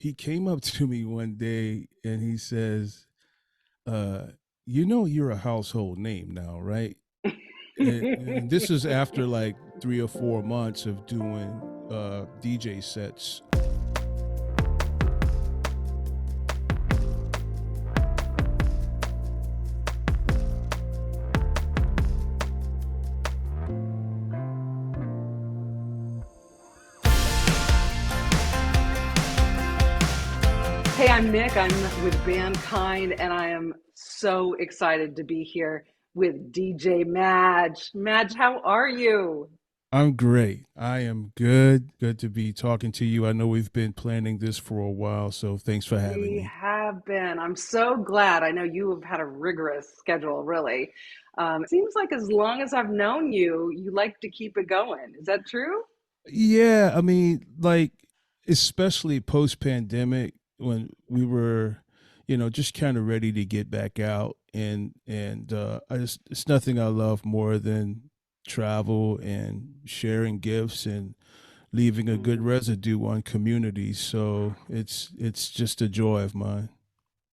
he came up to me one day and he says, uh, "You know, you're a household name now, right?" And this is after like 3 or 4 months of doing DJ sets. Hey, I'm Nick. I'm with Bandkind, and I am so excited to be here with DJ Maj. Maj, how are you? I'm great. I am good. Good to be talking to you. I know we've been planning this for a while, so thanks for having We me. have been. I'm so glad. I know you have had a rigorous schedule, really. It seems like as long as I've known you, you like to keep it going. Is that true? Yeah, I mean, like, especially post pandemic when we were, just kind of ready to get back out, and I just it's nothing I love more than travel and sharing gifts and leaving a good Mm. residue on communities. So it's just a joy of mine.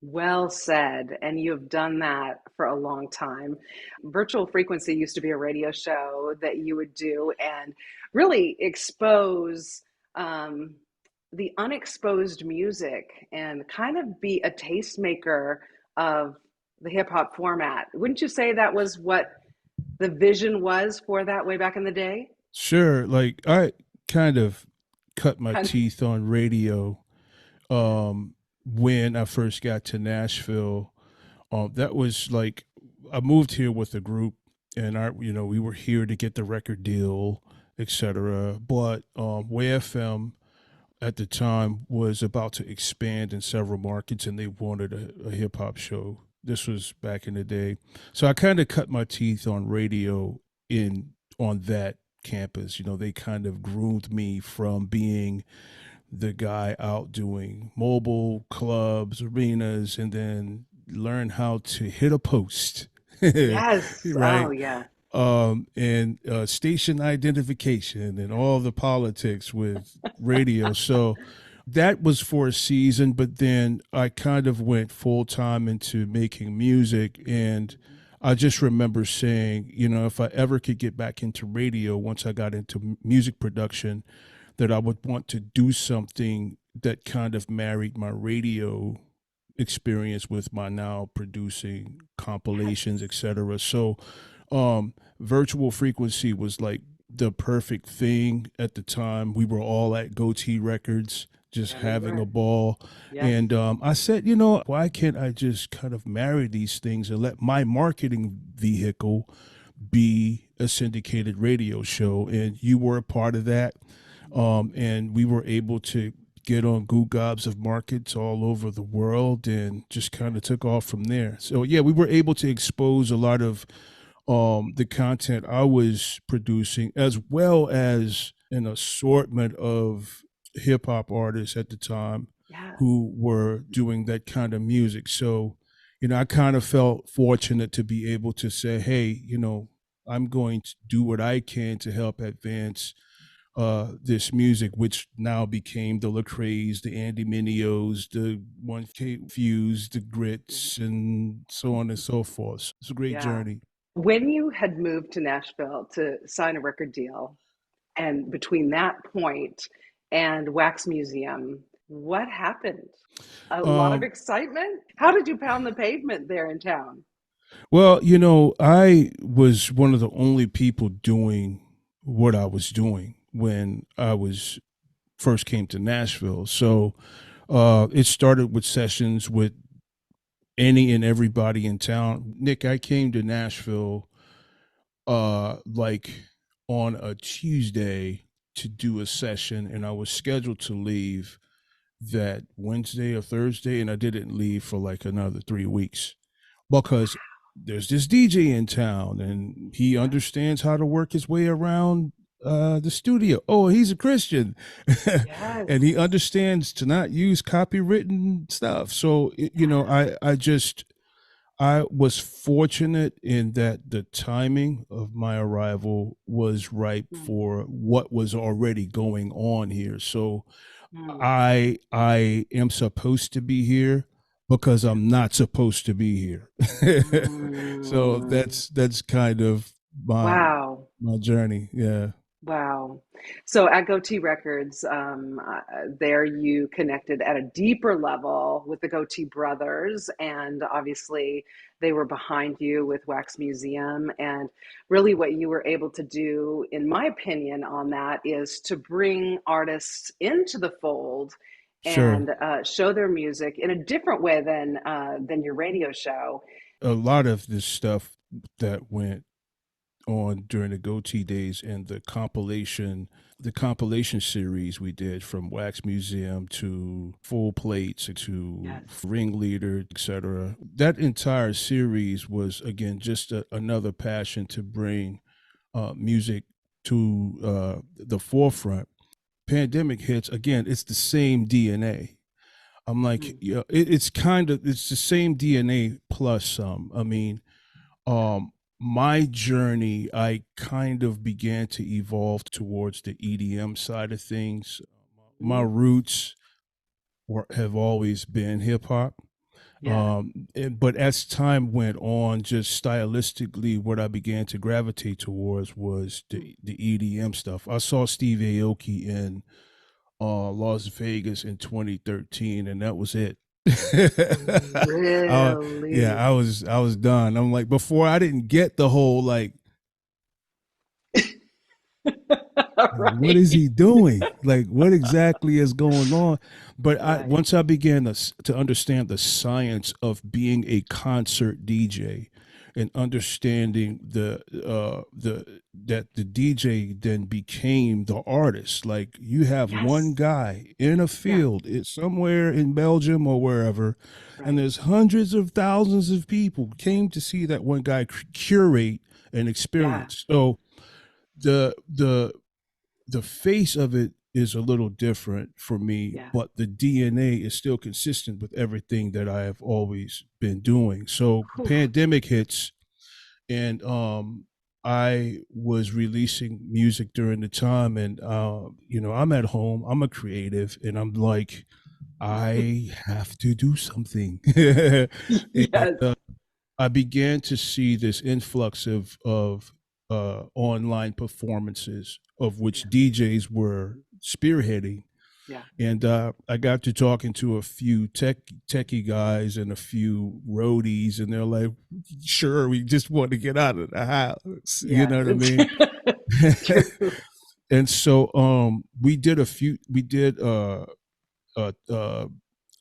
Well said. And you have done that for a long time. Virtual Frequency used to be a radio show that you would do and really expose um, the unexposed music and kind of be a tastemaker of the hip hop format. Wouldn't you say that was what the vision was for that way back in the day? Sure, like I kind of cut my Kind of, teeth on radio yeah. um when I first got to Nashville. That was like I moved here with a group, and we were here to get the record deal, etc. But WFM at the time was about to expand in several markets, and they wanted a hip hop show. This was back in the day, so I kind of cut my teeth on radio in on that campus. They kind of groomed me from being the guy out doing mobile clubs, arenas, and then learn how to hit a post, Yes. Oh, right? yeah. And station identification and all the politics with radio. So that was for a season, but then I kind of went full time into making music. And I just remember saying, if I ever could get back into radio once I got into music production, that I would want to do something that kind of married my radio experience with my now producing compilations, Yes. etc. So virtual frequency was like the perfect thing at the time. We were all at Goatee Records just Yeah, we having a were. ball. Yes. And I said, why can't I just kind of marry these things and let my marketing vehicle be a syndicated radio show? And you were a part of that. And we were able to get on Goo Gobs of markets all over the world and just kind of took off from there. So yeah, we were able to expose a lot of the content I was producing, as well as an assortment of hip hop artists at the time Yeah. who were doing that kind of music. So, I kind of felt fortunate to be able to say, hey, I'm going to do what I can to help advance this music, which now became the Lecrae's, the Andy Minios, the 1K Fuse, the Grits, and so on and so forth. It's a great Yeah. journey. When you had moved to Nashville to sign a record deal, and between that point and Wax Museum, what happened? A lot of Um, excitement? How did you pound the pavement there in town? well, I was one of the only people doing what I was doing when I was first came to Nashville. So it started with sessions with any and everybody in town. Nick, I came to Nashville like on a Tuesday to do a session, and I was scheduled to leave that Wednesday or Thursday, and I didn't leave for like another 3 weeks because there's this DJ in town and he Yeah. understands how to work his way around the studio. Oh, he's a Christian, and he Yes. understands to not use copywritten stuff. So Yes. I was fortunate in that the timing of my arrival was ripe Mm. for what was already going on here. So Mm. I am supposed to be here because Yeah. I'm not supposed to be here. So Mm. that's kind of my Wow. my journey. Yeah. Wow. So at Goatee Records, there you connected at a deeper level with the Goatee brothers, and obviously they were behind you with Wax Museum. And really, what you were able to do, in my opinion, on that is to bring artists into the fold Sure. and show their music in a different way than your radio show. A lot of this stuff that went on during the goatee days and the compilation series we did from Wax Museum to Full Plates to Yes. Ringleader, etc. That entire series was again just another passion to bring music to the forefront. Pandemic hits again, it's the same DNA. I'm like, Mm. yeah, it's the same DNA plus some. I mean, Yeah. my journey, I kind of began to evolve towards the EDM side of things. My Mm. roots have always been hip hop. Yeah. But as time went on, just stylistically, what I began to gravitate towards was Mm. the EDM stuff. I saw Steve Aoki in Las Vegas in 2013, and that was it. Yeah, Really? I was done. I'm like, before I didn't get the whole like what is Right. he doing, like what exactly is going on. But I Right. once I began to understand the science of being a concert DJ and understanding the that the DJ then became the artist. Like you have one Yes. guy in a Yeah. field, it's somewhere in Belgium or wherever, and Right. there's hundreds of thousands of people came to see that one guy curate an Yeah. experience. So the the face of it is a little different for me, Yeah. but the DNA is still consistent with everything that I have always been doing. So Whew. pandemic hits, and I was releasing music during the time, and I'm at home, I'm a creative, and I'm like, I have to do something. And Yes. I began to see this influx of online performances of which Yeah. DJs were spearheading, Yeah. and I got to talking to a few techie guys and a few roadies, and they're like, "Sure, we just want to get out of the house," you Yeah. know what I It's mean? true. And so we did uh, uh,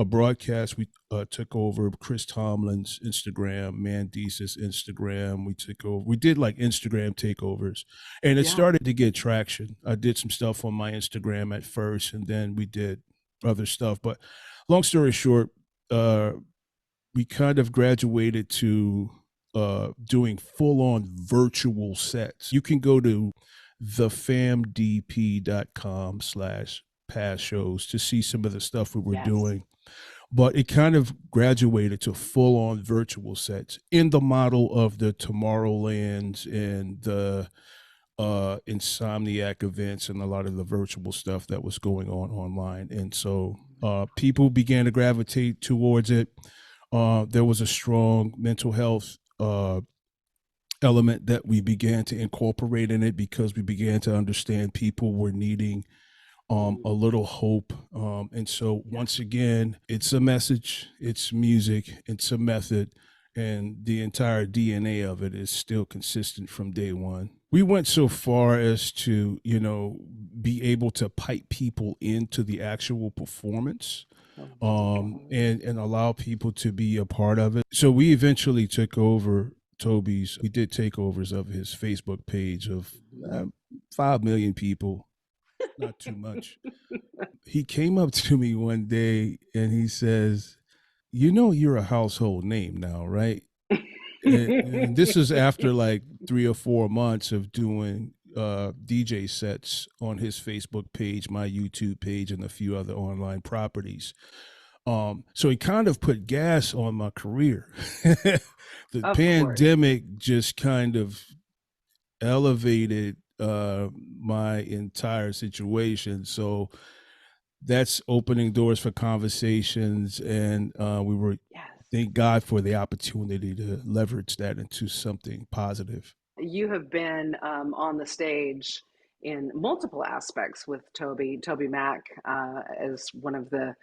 a broadcast. We took over Chris Tomlin's Instagram, Mandisa's Instagram. We took over. We did like Instagram takeovers, and it Yeah. started to get traction. I did some stuff on my Instagram at first, and then we did other stuff. But long story short, uh, we kind of graduated to doing full on virtual sets. You can go to thefamdp.com/past shows to see some of the stuff we were Yes. doing. But it kind of graduated to full on virtual sets in the model of the Tomorrowlands and the Insomniac events and a lot of the virtual stuff that was going on online. And so people began to gravitate towards it. There was a strong mental health element that we began to incorporate in it because we began to understand people were needing a Mm. little hope. And so, Yeah. once again, it's a message, it's music, it's a method, and the entire DNA of it is still consistent from day one. We went so far as to, be able to pipe people into the actual performance, Oh my God. and allow people to be a part of it. So we eventually took over Toby's. We did takeovers of his Facebook page of Mhm. uh, 5 million people, not too much. He came up to me one day and he says, "You're a household name now, right?" And this is after like 3 or 4 months of doing DJ sets on his Facebook page, my YouTube page, and a few other online properties. So he kind of put gas on my career. The Of course. pandemic just kind of elevated my entire situation. So that's opening doors for conversations, and we were Yes. thank God for the opportunity to leverage that into something positive. You have been on the stage in multiple aspects with TobyMac, as one of the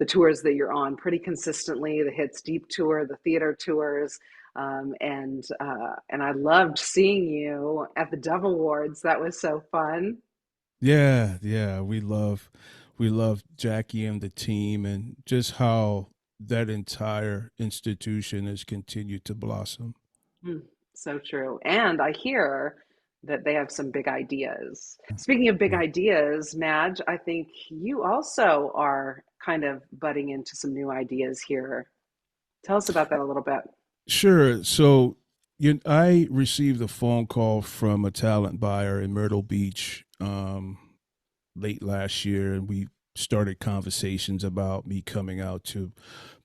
tours that you're on pretty consistently, the Hits Deep tour, the theater tours. And I loved seeing you at the Dove Awards. That was so fun. Yeah, yeah, we love Jackie and the team, and just how that entire institution has continued to blossom. Hmm, so true. And I hear that they have some big ideas. Speaking of big Yeah. ideas, Madge, I think you also are kind of butting into some new ideas here. Tell us about that a little bit. Sure. So, I received a phone call from a talent buyer in Myrtle Beach late last year, and we started conversations about me coming out to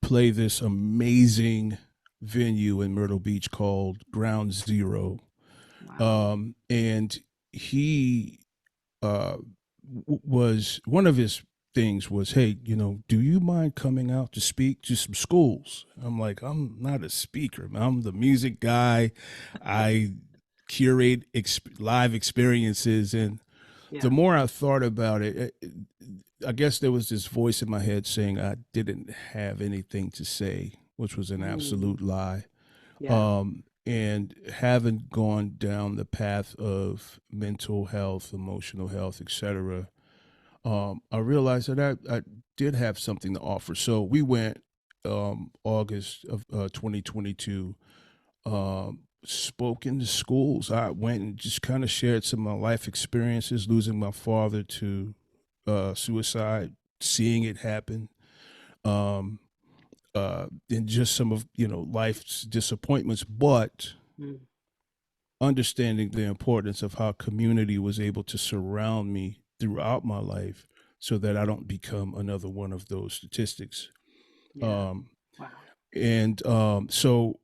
play this amazing venue in Myrtle Beach called Ground Zero. Wow. And he uh, was one of his things was, hey, do you mind coming out to speak to some schools? I'm like, I'm not a speaker, man. I'm the music guy. I curate live experiences, and the Yeah. more I thought about it, I guess there was this voice in my head saying I didn't have anything to say, which was an Mm, absolute lie. yeah. And having gone down the path of mental health, emotional health, etc., I realized that I did have something to offer. So we went August of 2022, spoke in the schools. I went and just kind of shared some of my life experiences, losing my father to suicide, seeing it happen, um, and just some of life's disappointments, but Mm, understanding the importance of how community was able to surround me throughout my life so that I don't become another one of those statistics. yeah. Um, Wow. and so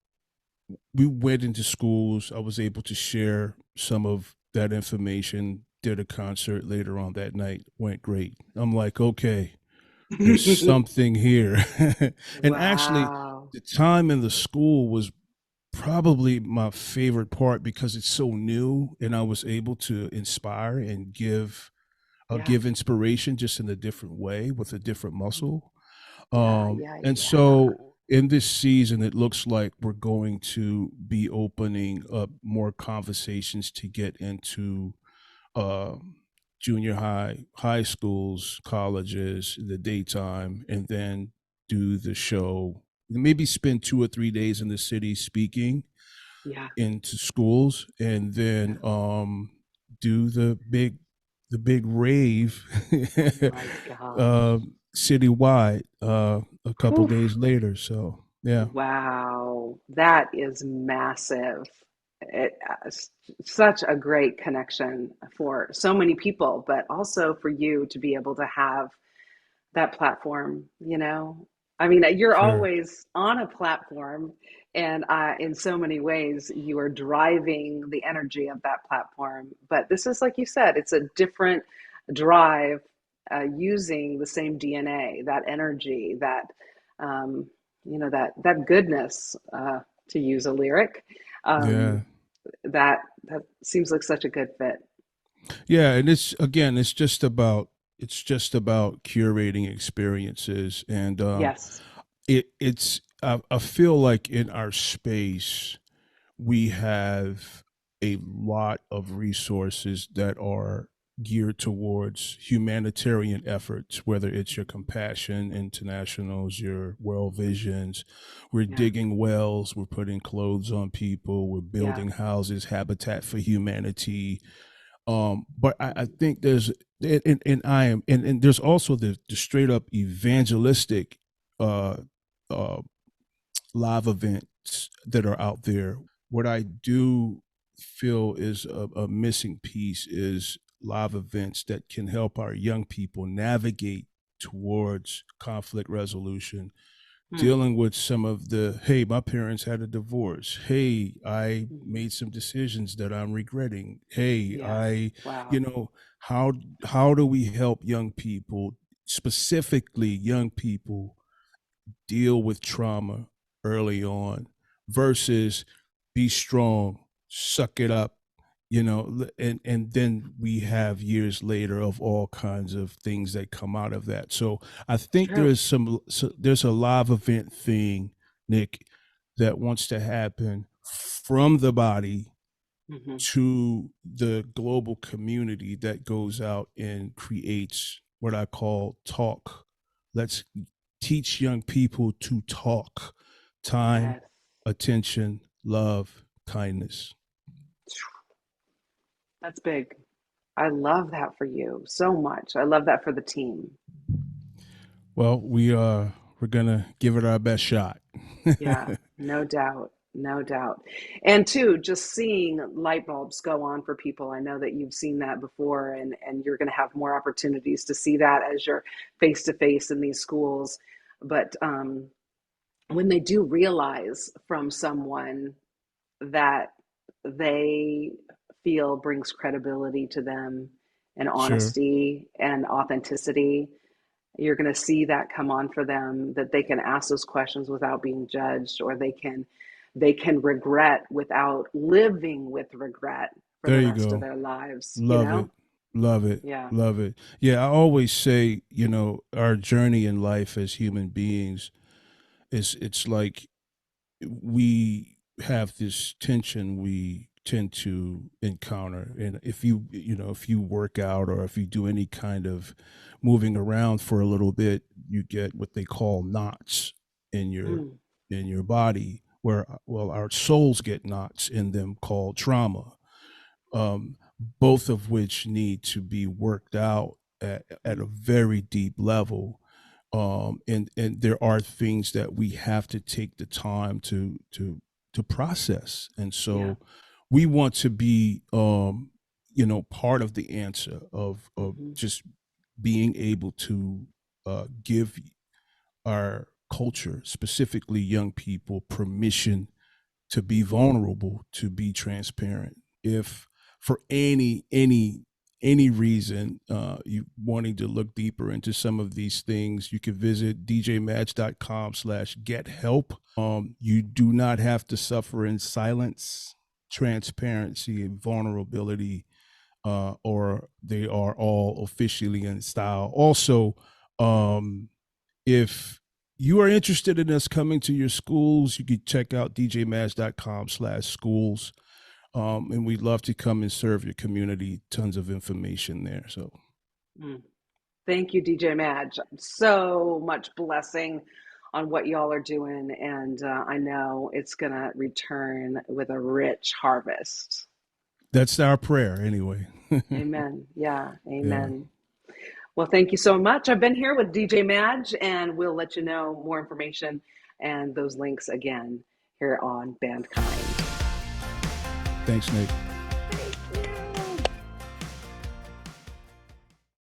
we went into schools. I was able to share some of that information, did a concert later on that night, went great. I'm like, okay, there's something here. And actually, Wow. the time in the school was probably my favorite part because it's so new and I was able to inspire and Yeah. give inspiration just in a different way with a different muscle. Yeah. Yeah. And Yeah. so in this season, it looks like we're going to be opening up more conversations to get into uh, junior high, high schools, colleges, in the daytime, and then do the show. Maybe spend 2 or 3 days in the city speaking Yeah. into schools, and Yeah. then do the big rave Oh my gosh. citywide a couple Whew. days later. So yeah, Wow, that is massive. Such a great connection for so many people, but also for you to be able to have that platform, you know? I mean, you're sure. always on a platform, and in so many ways, you are driving the energy of that platform. But this is, like you said, it's a different drive, using the same DNA, that energy, um, that goodness, to use a lyric. Um, Yeah. that seems like such a good fit. Yeah, and it's again, it's just about curating experiences, and Yes. I feel like in our space we have a lot of resources that are geared towards humanitarian efforts, whether it's your Compassion Internationals, your World Visions. We're Yeah. digging wells, we're putting clothes on people, we're Yeah. building houses, Habitat for Humanity. But I think there's and I am and there's also the straight up evangelistic uh uh live events that are out there. What I do feel is a missing piece is live events that can help our young people navigate towards conflict resolution, Hmm. dealing with some of the, hey, my parents had a divorce, hey, I Mhm. made some decisions that I'm regretting, hey, Yeah. I, you Wow. know how how do we help young people specifically young people deal with trauma early on versus be strong, suck it up, and then we have years later of all kinds of things that come out of that. So I think True. there's a live event thing, Nick, that wants to happen from the body Hmm. to the global community that goes out and creates what I call talk. Let's teach young people to talk. Time, Yes. attention, love, kindness. That's big. I love that for you so much. I love that for the team. Well, we're gonna give it our best shot. Yeah, no doubt. No doubt. And two, just seeing light bulbs go on for people. I know that you've seen that before, and you're going to have more opportunities to see that as you're face to face in these schools. But when they do realize from someone that they feel brings credibility to them and Sure. honesty and authenticity, you're going to see that come on for them, that they can ask those questions without being judged, or they can regret without living with regret for There the you rest of go. their lives, you Love know? it. Love it. Yeah. Love it. Yeah, I always say, our journey in life as human beings is it's like we have this tension we tend to encounter, and if you work out or if you do any kind of moving around for a little bit, you get what they call knots in your Mm, body, where well, our souls get knots in them called trauma, um, both of which need to be worked out at a mm, very deep level. And there are things that we have to take the time to process, and yeah. so we want to be part of the answer of Hmm. just being able to give our culture, specifically young people, permission to be Hmm. vulnerable, to be transparent. If for any reason you wanting to look deeper into some of these things, you can visit djmaj.com/get help. You do not have to suffer in silence. Transparency and vulnerability, or they are all officially in style. Also, um, if you are interested in us coming to your schools, you can check out djmaj.com/schools. And we'd love to come and serve your community. Tons of information there. So Mm. Thank you, DJ Madge. So much blessing on what y'all are doing, and I know it's going to return with a rich harvest. that's our prayer anyway. Amen. Yeah, Yeah. amen. Well, thank you so much. I've been here with DJ Madge, and we'll let you know more information and those links again here on Bandkind. Thanks, Nick.